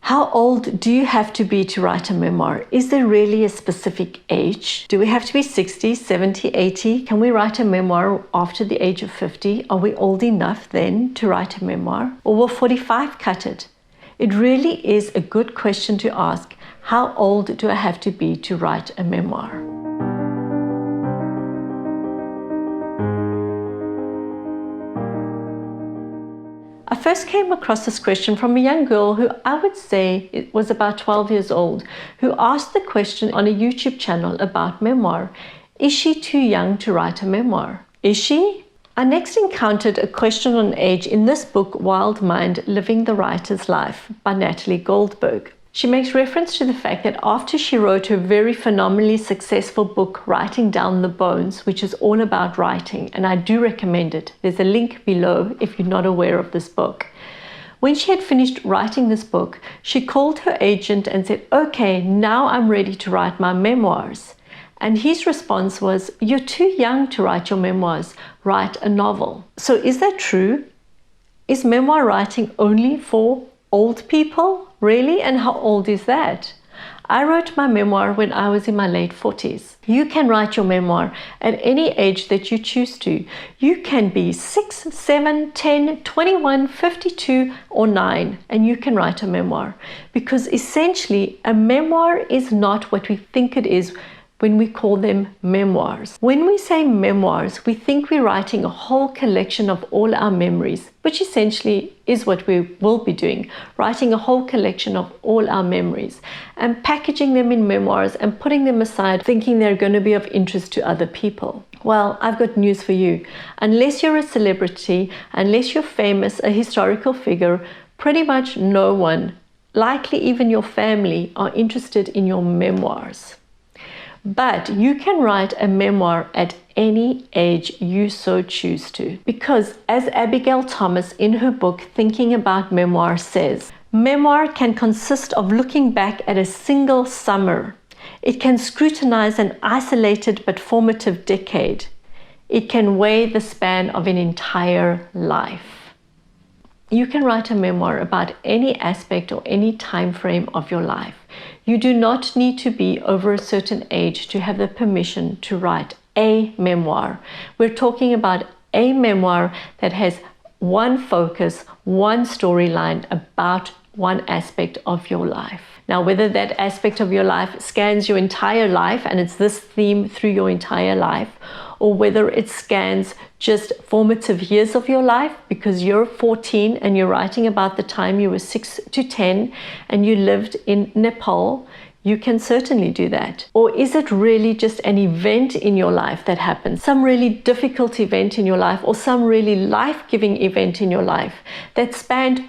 How old do you have to be to write a memoir? Is there really a specific age? Do we have to be 60, 70, 80? Can we write a memoir after the age of 50? Are we old enough then to write a memoir? Or will 45 cut it? It really is a good question to ask. How old do I have to be to write a memoir? I first came across this question from a young girl who I would say it was about 12 years old, who asked the question on a YouTube channel about memoir. Is she too young to write a memoir? Is she? I next encountered a question on age in this book, Wild Mind, Living the Writer's Life by Natalie Goldberg. She makes reference to the fact that after she wrote her very phenomenally successful book, Writing Down the Bones, which is all about writing, and I do recommend it. There's a link below if you're not aware of this book. When she had finished writing this book, she called her agent and said, "Okay, now I'm ready to write my memoirs." And his response was, "You're too young to write your memoirs. Write a novel." So is that true? Is memoir writing only for old people? Really? And how old is that? I wrote my memoir when I was in my late 40s. You can write your memoir at any age that you choose to. You can be 6, 7, 10, 21, 52, or 9, and you can write a memoir. Because essentially, a memoir is not what we think it is when we call them memoirs. When we say memoirs, we think we're writing a whole collection of all our memories, which essentially is what we will be doing, writing a whole collection of all our memories and packaging them in memoirs and putting them aside, thinking they're going to be of interest to other people. Well, I've got news for you. Unless you're a celebrity, unless you're famous, a historical figure, pretty much no one, likely even your family, are interested in your memoirs. But you can write a memoir at any age you so choose to. Because as Abigail Thomas in her book Thinking About Memoir says, memoir can consist of looking back at a single summer. It can scrutinize an isolated but formative decade. It can weigh the span of an entire life. You can write a memoir about any aspect or any time frame of your life. You do not need to be over a certain age to have the permission to write a memoir. We're talking about a memoir that has one focus, one storyline about one aspect of your life. Now, whether that aspect of your life scans your entire life and it's this theme through your entire life, or whether it scans just formative years of your life because you're 14 and you're writing about the time you were 6 to 10 and you lived in Nepal, you can certainly do that. Or is it really just an event in your life that happened, some really difficult event in your life, or some really life-giving event in your life that spanned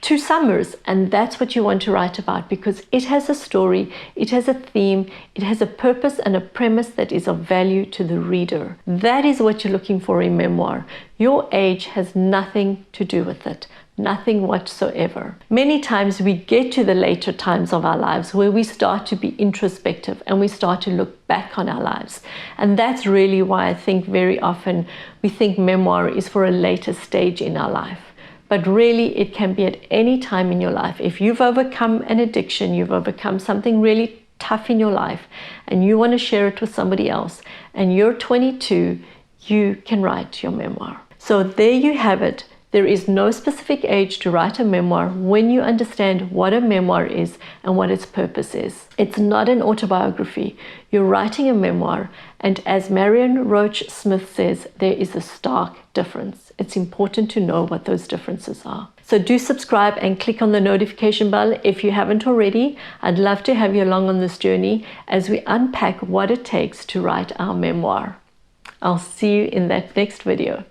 2 summers, and that's what you want to write about because it has a story, it has a theme, it has a purpose and a premise that is of value to the reader. That is what you're looking for in memoir. Your age has nothing to do with it, nothing whatsoever. Many times we get to the later times of our lives where we start to be introspective and we start to look back on our lives. And that's really why I think very often we think memoir is for a later stage in our life. But really, it can be at any time in your life. If you've overcome an addiction, you've overcome something really tough in your life, and you want to share it with somebody else, and you're 22, you can write your memoir. So there you have it. There is no specific age to write a memoir when you understand what a memoir is and what its purpose is. It's not an autobiography. You're writing a memoir, and as Marion Roach Smith says, there is a stark difference. It's important to know what those differences are. So do subscribe and click on the notification bell if you haven't already. I'd love to have you along on this journey as we unpack what it takes to write our memoir. I'll see you in that next video.